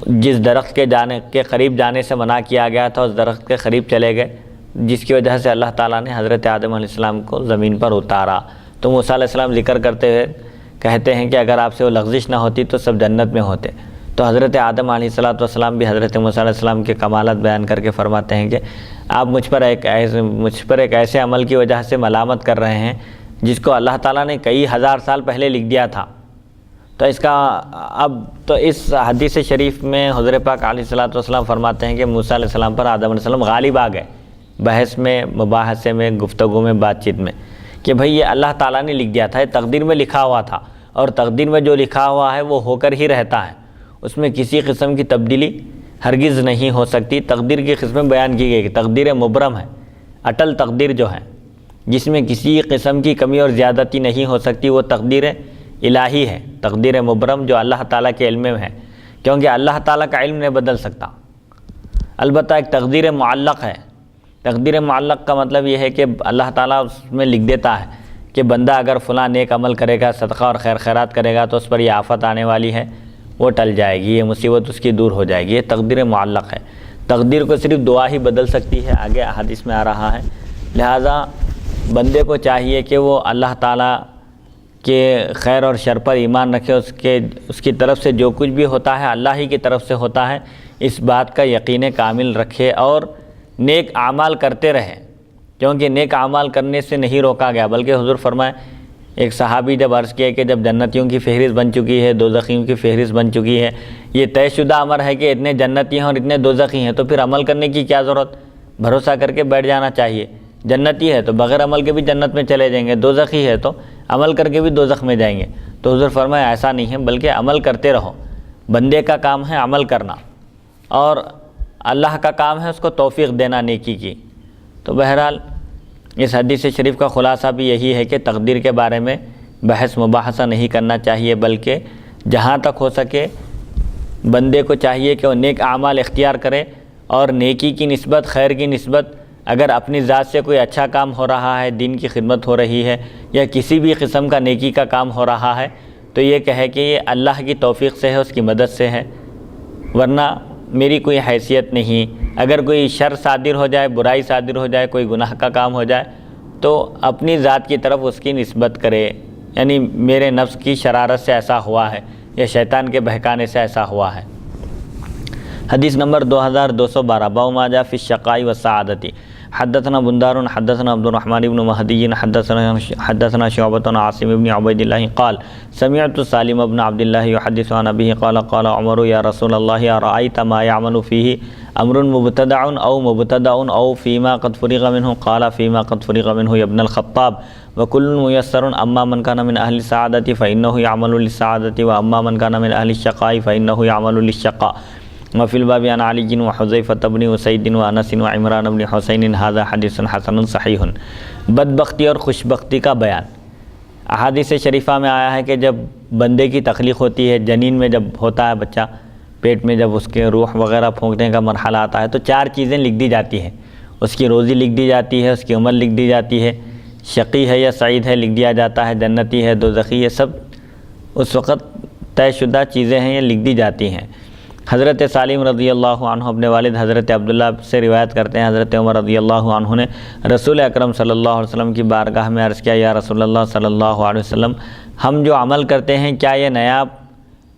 جس درخت کے قریب جانے سے منع کیا گیا تھا اس درخت کے قریب چلے گئے، جس کی وجہ سے اللہ تعالیٰ نے حضرت آدم علیہ السلام کو زمین پر اتارا۔ تو موسیٰ علیہ السلام ذکر کرتے ہوئے کہتے ہیں کہ اگر آپ سے وہ لغزش نہ ہوتی تو سب جنت میں ہوتے۔ تو حضرت آدم علیہ السلام بھی حضرت موسیٰ علیہ السلام کے کمالات بیان کر کے فرماتے ہیں کہ آپ مجھ پر ایک ایسے عمل کی وجہ سے ملامت کر رہے ہیں جس کو اللہ تعالیٰ نے کئی ہزار سال پہلے لکھ دیا تھا۔ تو اس حدیث شریف میں حضور پاک علیہ السلام فرماتے ہیں کہ موسیٰ علیہ السلام پر آدم علیہ السلام غالب آ گئے بحث میں، مباحثے میں، گفتگو میں، بات چیت میں، کہ بھئی یہ اللہ تعالیٰ نے لکھ دیا تھا، یہ تقدیر میں لکھا ہوا تھا، اور تقدیر میں جو لکھا ہوا ہے وہ ہو کر ہی رہتا ہے، اس میں کسی قسم کی تبدیلی ہرگز نہیں ہو سکتی۔ تقدیر کی قسمیں بیان کی گئی کہ تقدیر مبرم ہے، اٹل تقدیر جو ہے جس میں کسی قسم کی کمی اور زیادتی نہیں ہو سکتی، وہ تقدیر الہی ہے، تقدیر مبرم جو اللہ تعالیٰ کے علم میں ہے، کیونکہ اللہ تعالیٰ کا علم نہیں بدل سکتا۔ البتہ ایک تقدیر معلق ہے۔ تقدیر معلق کا مطلب یہ ہے کہ اللہ تعالیٰ اس میں لکھ دیتا ہے کہ بندہ اگر فلاں نیک عمل کرے گا، صدقہ اور خیر خیرات کرے گا تو اس پر یہ آفت آنے والی ہے، وہ ٹل جائے گی، یہ مصیبت اس کی دور ہو جائے گی۔ یہ تقدیر معلق ہے۔ تقدیر کو صرف دعا ہی بدل سکتی ہے، آگے حدیث میں آ رہا ہے۔ لہٰذا بندے کو چاہیے کہ وہ اللہ تعالیٰ کے خیر اور شر پر ایمان رکھے، اس کی طرف سے جو کچھ بھی ہوتا ہے اللہ ہی کی طرف سے ہوتا ہے، اس بات کا یقین کامل رکھے اور نیک اعمال کرتے رہے، کیونکہ نیک اعمال کرنے سے نہیں روکا گیا، بلکہ حضور فرمائے، ایک صحابی جب عرض کیا کہ جب جنتیوں کی فہرست بن چکی ہے، دوزخیوں کی فہرست بن چکی ہے، یہ طے شدہ امر ہے کہ اتنے جنتی ہیں اور اتنے دوزخی ہیں، تو پھر عمل کرنے کی کیا ضرورت؟ بھروسہ کر کے بیٹھ جانا چاہیے۔ جنتی ہے تو بغیر عمل کے بھی جنت میں چلے جائیں گے، دوزخی ہے تو عمل کر کے بھی دوزخ میں جائیں گے۔ تو حضور فرمائے ایسا نہیں ہے، بلکہ عمل کرتے رہو۔ بندے کا کام ہے عمل کرنا، اور اللہ کا کام ہے اس کو توفیق دینا نیکی کی۔ تو بہرحال اس حدیث شریف کا خلاصہ بھی یہی ہے کہ تقدیر کے بارے میں بحث مباحثہ نہیں کرنا چاہیے، بلکہ جہاں تک ہو سکے بندے کو چاہیے کہ وہ نیک اعمال اختیار کرے، اور نیکی کی نسبت، خیر کی نسبت، اگر اپنی ذات سے کوئی اچھا کام ہو رہا ہے، دین کی خدمت ہو رہی ہے، یا کسی بھی قسم کا نیکی کا کام ہو رہا ہے، تو یہ کہے کہ یہ اللہ کی توفیق سے ہے، اس کی مدد سے ہے، ورنہ میری کوئی حیثیت نہیں۔ اگر کوئی شر صادر ہو جائے، برائی صادر ہو جائے، کوئی گناہ کا کام ہو جائے، تو اپنی ذات کی طرف اس کی نسبت کرے، یعنی میرے نفس کی شرارت سے ایسا ہوا ہے، یا شیطان کے بہکانے سے ایسا ہوا ہے۔ حدیث نمبر 2212، باب ما جاء فی الشقاء والسعادۃ۔ حدثنا بندار حدثنا عبد الرحمن بن مہدی حدثنا شعبۃ عن عاصم بن عبید اللہ قال سمعت سالم بن عبد اللہ يحدث عن ابیہ قال قال عمر یا رسول اللہ ارأیت ما يعمل فیہ امر مبتدع او مبتدع او فیما قد فرغ منہ قال فیما قد فرغ منہ یا ابن الخطاب وکل میسر اما من کان من اہل السعادۃ فانہ یعمل للسعادۃ واما من کان من اہل الشقاء فانہ یعمل للشقاء۔ وفی الباب عن علی وحذیفۃ بن اسید وانس وعمران بن حسین ھذا حدیث حسن صحیح۔ بدبختی اور خوشبختی کا بیان۔ احادیث شریفہ میں آیا ہے کہ جب بندے کی تخلیق ہوتی ہے، جنین میں جب ہوتا ہے بچہ، پیٹ میں جب اس کے روح وغیرہ پھونکنے کا مرحلہ آتا ہے، تو 4 چیزیں لکھ دی جاتی ہیں۔ اس کی روزی لکھ دی جاتی ہے، اس کی عمر لکھ دی جاتی ہے، شقی ہے یا سعید ہے لکھ دیا جاتا ہے، جنتی ہے، دوزخی ہے، سب اس وقت طے شدہ چیزیں ہیں، یہ لکھ دی جاتی ہیں۔ حضرت سالم رضی اللہ عنہ اپنے والد حضرت عبداللہ سے روایت کرتے ہیں، حضرت عمر رضی اللہ عنہ نے رسول اکرم صلی اللہ علیہ وسلم کی بارگاہ میں عرض کیا، یا رسول اللہ صلی اللہ علیہ وسلم، ہم جو عمل کرتے ہیں کیا یہ نیا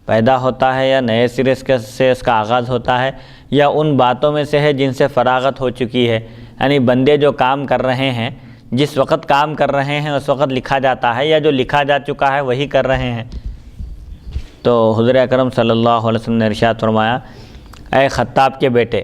پیدا ہوتا ہے یا نئے سرے سے اس کا آغاز ہوتا ہے، یا ان باتوں میں سے ہے جن سے فراغت ہو چکی ہے؟ یعنی بندے جو کام کر رہے ہیں، جس وقت کام کر رہے ہیں اس وقت لکھا جاتا ہے، یا جو لکھا جا چکا ہے وہی کر رہے ہیں؟ تو حضور اکرم صلی اللہ علیہ وسلم نے ارشاد فرمایا، اے خطاب کے بیٹے،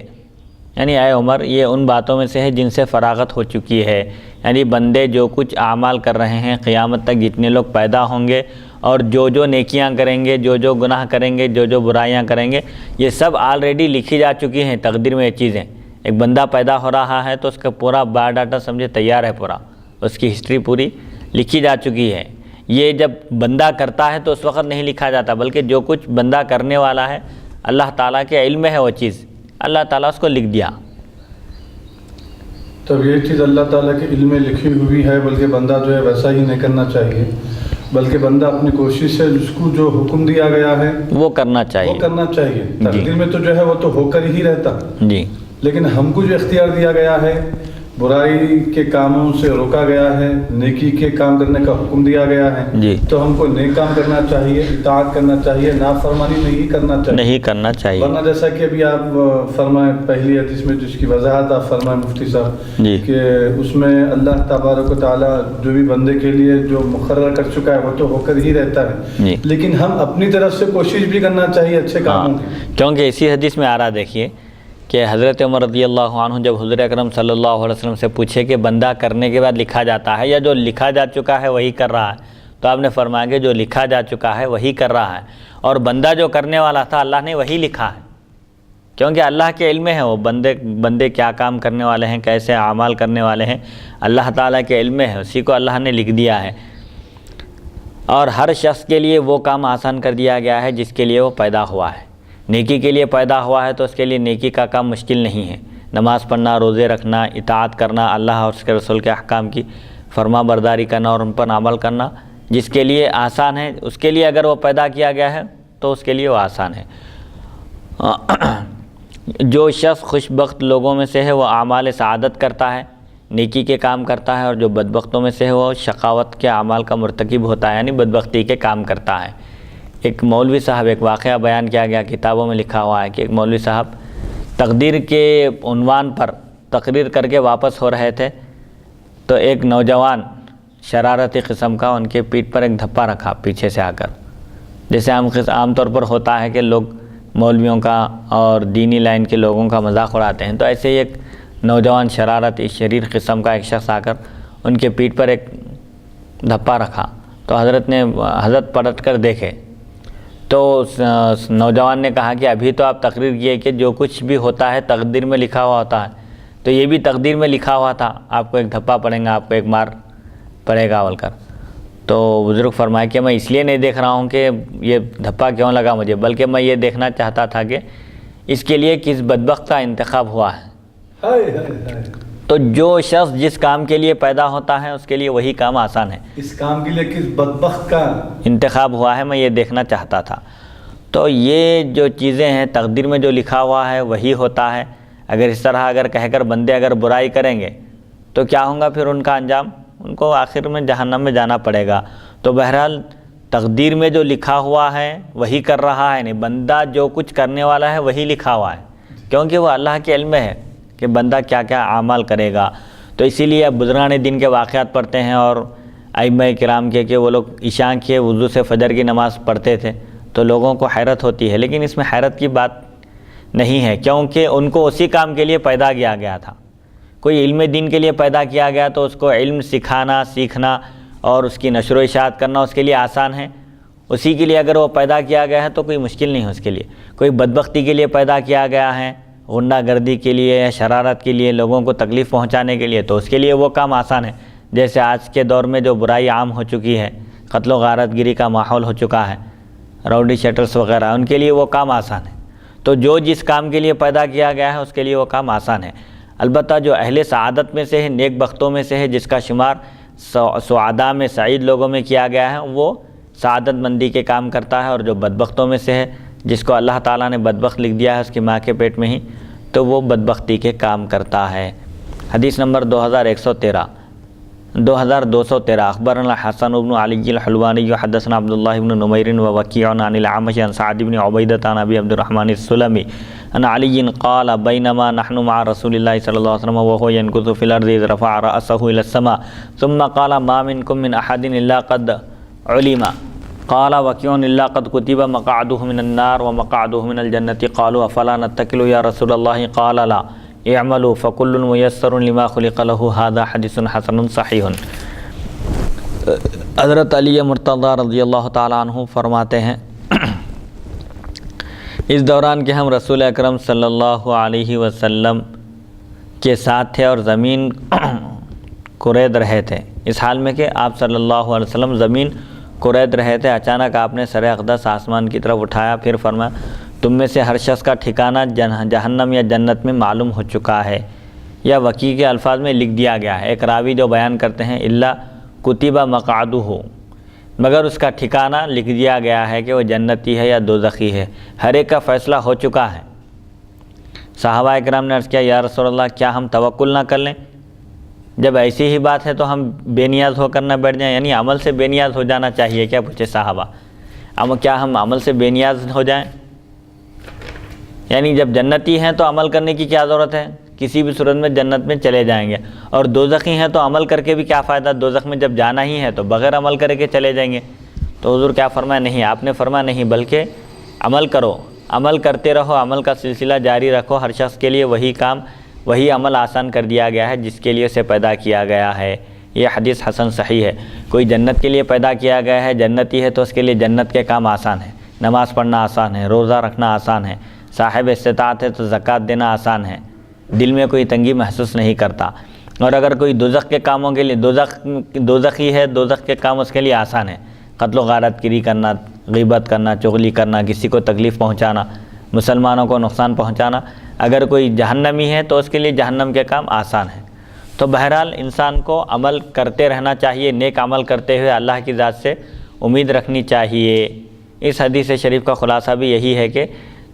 یعنی اے عمر، یہ ان باتوں میں سے ہے جن سے فراغت ہو چکی ہے۔ یعنی بندے جو کچھ اعمال کر رہے ہیں، قیامت تک جتنے لوگ پیدا ہوں گے، اور جو نیکیاں کریں گے، جو گناہ کریں گے، جو برائیاں کریں گے، یہ سب آلریڈی لکھی جا چکی ہیں تقدیر میں۔ یہ چیزیں، ایک بندہ پیدا ہو رہا ہے تو اس کا پورا بایو ڈاٹا سمجھے تیار ہے، پورا اس کی ہسٹری پوری لکھی جا چکی ہے۔ یہ جب بندہ کرتا ہے تو اس وقت نہیں لکھا جاتا، بلکہ جو کچھ بندہ کرنے والا ہے اللہ تعالیٰ کے علم میں ہے، وہ چیز اللہ تعالیٰ اس کو لکھ دیا۔ تب یہ چیز اللہ تعالیٰ کے علم میں لکھی ہوئی ہے، بلکہ بندہ جو ہے ویسا ہی نہیں کرنا چاہیے، بلکہ بندہ اپنی کوشش سے جس کو جو حکم دیا گیا ہے وہ کرنا چاہیے، وہ کرنا چاہیے. تقدیر میں تو جو ہے وہ تو ہو کر ہی رہتا، جی. لیکن ہم کو جو اختیار دیا گیا ہے، برائی کے کاموں سے روکا گیا ہے، نیکی کے کام کرنے کا حکم دیا گیا ہے، جی. تو ہم کو نیک کام کرنا چاہیے، اطاعت کرنا چاہیے، نافرمانی نہیں کرنا چاہیے. ورنہ جیسا کہ ابھی آپ فرمائے پہلی حدیث میں جس کی وضاحت آپ فرمائے مفتی صاحب، جی. کہ اس میں اللہ تبارک و تعالیٰ جو بھی بندے کے لیے جو مقرر کر چکا ہے وہ تو ہو کر ہی رہتا ہے، جی. لیکن ہم اپنی طرف سے کوشش بھی کرنا چاہیے اچھے کاموں کی. کیونکہ اسی حدیث میں آ رہا دیکھیے کہ حضرت عمر رضی اللہ عنہ جب حضور اکرم صلی اللہ علیہ وسلم سے پوچھے کہ بندہ کرنے کے بعد لکھا جاتا ہے یا جو لکھا جا چکا ہے وہی کر رہا ہے، تو آپ نے فرمایا کہ جو لکھا جا چکا ہے وہی کر رہا ہے، اور بندہ جو کرنے والا تھا اللہ نے وہی لکھا ہے، کیونکہ اللہ کے علم ہے وہ بندے کیا کام کرنے والے ہیں، کیسے اعمال کرنے والے ہیں، اللہ تعالیٰ کے علم ہے، اسی کو اللہ نے لکھ دیا ہے. اور ہر شخص کے لیے وہ کام آسان کر دیا گیا ہے جس کے لیے وہ پیدا ہوا ہے. نیکی کے لیے پیدا ہوا ہے تو اس کے لیے نیکی کا کام مشکل نہیں ہے. نماز پڑھنا، روزے رکھنا، اطاعت کرنا، اللہ اور اس کے رسول کے احکام کی فرما برداری کرنا اور ان پر عمل کرنا جس کے لیے آسان ہے، اس کے لیے اگر وہ پیدا کیا گیا ہے تو اس کے لیے وہ آسان ہے. جو شخص خوش بخت لوگوں میں سے ہے وہ اعمال سعادت کرتا ہے، نیکی کے کام کرتا ہے، اور جو بدبختوں میں سے ہے وہ شقاوت کے اعمال کا مرتکب ہوتا ہے، یعنی بدبختی کے کام کرتا ہے. ایک مولوی صاحب، ایک واقعہ بیان کیا گیا، کتابوں میں لکھا ہوا ہے کہ ایک مولوی صاحب تقدیر کے عنوان پر تقریر کر کے واپس ہو رہے تھے تو ایک نوجوان شرارتی قسم کا ان کے پیٹھ پر ایک دھپا رکھا پیچھے سے آ کر. جیسے عام طور پر ہوتا ہے کہ لوگ مولویوں کا اور دینی لائن کے لوگوں کا مذاق اڑاتے ہیں، تو ایسے ہی ایک نوجوان شرارتی شریر قسم کا ایک شخص آ کر ان کے پیٹھ پر ایک دھپا رکھا. تو حضرت پلٹ کر دیکھے تو نوجوان نے کہا کہ ابھی تو آپ تقریر کیے کہ جو کچھ بھی ہوتا ہے تقدیر میں لکھا ہوا ہوتا ہے، تو یہ بھی تقدیر میں لکھا ہوا تھا، آپ کو ایک دھپا پڑے گا، آپ کو ایک مار پڑے گا بول کر. تو بزرگ فرمائے کہ میں اس لیے نہیں دیکھ رہا ہوں کہ یہ دھپا کیوں لگا مجھے، بلکہ میں یہ دیکھنا چاہتا تھا کہ اس کے لیے کس بدبخت کا انتخاب ہوا ہے. تو جو شخص جس کام کے لیے پیدا ہوتا ہے اس کے لیے وہی کام آسان ہے. اس کام کے لیے کس بدبخت کا انتخاب ہوا ہے، میں یہ دیکھنا چاہتا تھا. تو یہ جو چیزیں ہیں تقدیر میں جو لکھا ہوا ہے وہی ہوتا ہے. اگر اس طرح کہہ کر بندے اگر برائی کریں گے تو کیا ہوگا پھر ان کا انجام؟ ان کو آخر میں جہنم میں جانا پڑے گا. تو بہرحال تقدیر میں جو لکھا ہوا ہے وہی کر رہا ہے، نہیں بندہ جو کچھ کرنے والا ہے وہی لکھا ہوا ہے، کیونکہ وہ اللہ کے علم میں ہے کہ بندہ کیا کیا اعمال کرے گا. تو اسی لیے اب بزرگان دین کے واقعات پڑھتے ہیں اور ائمہ کرام کے کہ وہ لوگ عشاء کے وضو سے فجر کی نماز پڑھتے تھے، تو لوگوں کو حیرت ہوتی ہے، لیکن اس میں حیرت کی بات نہیں ہے، کیونکہ ان کو اسی کام کے لیے پیدا کیا گیا تھا. کوئی علم دین کے لیے پیدا کیا گیا تو اس کو علم سکھانا، سیکھنا اور اس کی نشر و اشاعت کرنا اس کے لیے آسان ہے. اسی کے لیے اگر وہ پیدا کیا گیا ہے تو کوئی مشکل نہیں ہے اس کے لیے. کوئی بدبختی کے لیے پیدا کیا گیا ہے، غنڈہ گردی کے لیے، شرارت کے لیے، لوگوں کو تکلیف پہنچانے کے لیے، تو اس کے لیے وہ کام آسان ہے. جیسے آج کے دور میں جو برائی عام ہو چکی ہے، قتل و غارت گری کا ماحول ہو چکا ہے، راؤڈی شیٹرز وغیرہ، ان کے لیے وہ کام آسان ہے. تو جو جس کام کے لیے پیدا کیا گیا ہے اس کے لیے وہ کام آسان ہے. البتہ جو اہل سعادت میں سے ہے، نیک بختوں میں سے ہے، جس کا شمار سعداء میں، سعید لوگوں میں کیا گیا ہے، وہ سعادت مندی کے کام کرتا ہے. اور جو بدبختوں میں سے ہے، جس کو اللہ تعالیٰ نے بدبخت لکھ دیا ہے اس کی ماں کے پیٹ میں ہی، تو وہ بدبختی کے کام کرتا ہے. حدیث نمبر 2213 اخبرنا حسن بن علی الحلوانی حدثنا عبداللہ بن نمیر ووکیع عن الاعمش عن سعد بن عبیدۃ عن ابی عبد الرحمن السلمی عن علی قال بینما نحن مع رسول اللہ صلی اللہ علیہ وسلم وهو ينكث في الارض اذ رفع رأسه الى السماء ثم قال ما منكم من احد الا قد علم قال وکیع الا قد كتب مقعده من النار ومقعده من الجنة قالوا افلا نتکل یا رسول اللہ قال لا اعملوا فکل میسر لما خلق له هذا حدیث حسن صحیح. حضرت علی مرتضیٰ رضی اللہ تعالیٰ عنہ فرماتے ہیں اس دوران کہ ہم رسول اکرم صلی اللہ علیہ وسلم کے ساتھ تھے اور زمین کرید رہے تھے، اس حال میں کہ آپ صلی اللہ علیہ وسلم زمین کرید رہے تھے. اچانک آپ نے سر اقدس آسمان کی طرف اٹھایا، پھر فرمایا تم میں سے ہر شخص کا ٹھکانہ جہنم یا جنت میں معلوم ہو چکا ہے، یا وکیع کے الفاظ میں لکھ دیا گیا ہے. ایک راوی جو بیان کرتے ہیں الا کتب مقعدہ، مگر اس کا ٹھکانہ لکھ دیا گیا ہے کہ وہ جنتی ہے یا دوزخی ہے، ہر ایک کا فیصلہ ہو چکا ہے۔ صحابہ اکرام نے عرض کیا یا رسول اللہ کیا ہم توکل نہ کر لیں؟ جب ایسی ہی بات ہے تو ہم بے نیاز ہو کر نہ بیٹھ جائیں، یعنی عمل سے بے نیاز ہو جانا چاہیے کیا؟ پوچھے صحابہ، کیا ہم عمل سے بے نیاز ہو جائیں؟ یعنی جب جنتی ہیں تو عمل کرنے کی کیا ضرورت ہے؟ کسی بھی صورت میں جنت میں چلے جائیں گے، اور دوزخی ہیں تو عمل کر کے بھی کیا فائدہ؟ دوزخ میں جب جانا ہی ہے تو بغیر عمل کرے کے چلے جائیں گے۔ تو حضور کیا فرمایا؟ نہیں، آپ نے فرمایا نہیں، بلکہ عمل کرو، عمل کرتے رہو، عمل کا سلسلہ جاری رکھو۔ ہر شخص کے لیے وہی کام، وہی عمل آسان کر دیا گیا ہے جس کے لیے اسے پیدا کیا گیا ہے۔ یہ حدیث حسن صحیح ہے۔ کوئی جنت کے لیے پیدا کیا گیا ہے، جنتی ہے، تو اس کے لیے جنت کے کام آسان ہیں، نماز پڑھنا آسان ہے، روزہ رکھنا آسان ہے، صاحب استطاعت ہے تو زکوٰۃ دینا آسان ہے، دل میں کوئی تنگی محسوس نہیں کرتا۔ اور اگر کوئی دوزخ کے کاموں کے لیے دوزخی ہے، دوزخ کے کام اس کے لیے آسان ہے، قتل و غارت گری کرنا، غیبت کرنا، چغلی کرنا، کسی کو تکلیف پہنچانا، مسلمانوں کو نقصان پہنچانا۔ اگر کوئی جہنمی ہے تو اس کے لیے جہنم کے کام آسان ہیں۔ تو بہرحال انسان کو عمل کرتے رہنا چاہیے، نیک عمل کرتے ہوئے اللہ کی ذات سے امید رکھنی چاہیے۔ اس حدیث شریف کا خلاصہ بھی یہی ہے کہ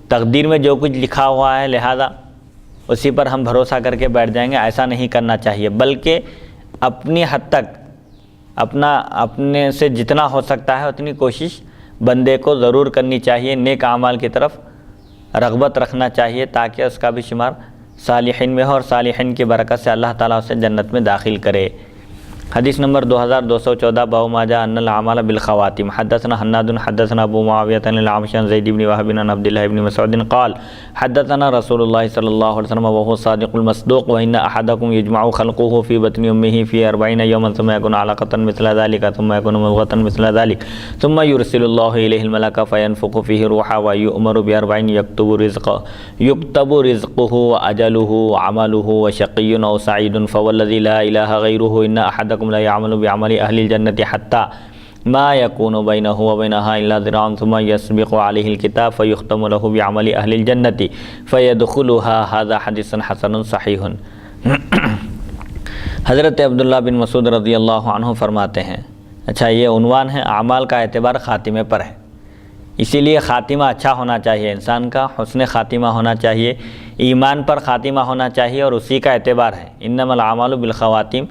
تقدیر میں جو کچھ لکھا ہوا ہے لہذا اسی پر ہم بھروسہ کر کے بیٹھ جائیں گے، ایسا نہیں کرنا چاہیے، بلکہ اپنی حد تک اپنے سے جتنا ہو سکتا ہے اتنی کوشش بندے کو ضرور کرنی چاہیے، نیک اعمال کی طرف رغبت رکھنا چاہیے تاکہ اس کا بھی شمار صالحین میں ہو، اور صالحین کی برکت سے اللہ تعالیٰ اسے جنت میں داخل کرے۔ حدیث نمبر 2214 باب ما جاء ان الاعمال بالخواتم۔ حدثنا حناد حدثنا ابو معاویہ عن الاعمش عن زید بن وهب عن عبد الله بن مسعود قال حدثنا رسول الله صلی اللہ علیہ وسلم وهو الصادق المصدوق وان احدكم يجمع خلقه في بطن امه في 40 يوما ثم يكون علقة مثل ذلك ثم يكون مضغة مثل ذلك ثم يرسل الله اليه الملك فينفخ فيه روحا ويؤمر ب40 يكتب رزقه واجله وعمله وشقي او سعيد فوالذي لا اله غيره ان احدكم لا يعمل بعمل اهل الجنة حتى ما يكون بينه وبينها الا ذراع ثم يسبق عليه الكتاب فيختم له بعمل اهل الجنة فيدخلها۔ هذا حدیث حسن صحیح۔ حضرت عبداللہ بن مسعود رضی اللہ عنہ فرماتے ہیں، اچھا یہ عنوان ہے، اعمال کا اعتبار خاتمے پر ہے، اسی لیے خاتمہ اچھا ہونا چاہیے، انسان کا حسن خاتمہ ہونا چاہیے، ایمان پر خاتمہ ہونا چاہیے، اور اسی کا اعتبار ہے۔ انما الاعمال بالخواتیم،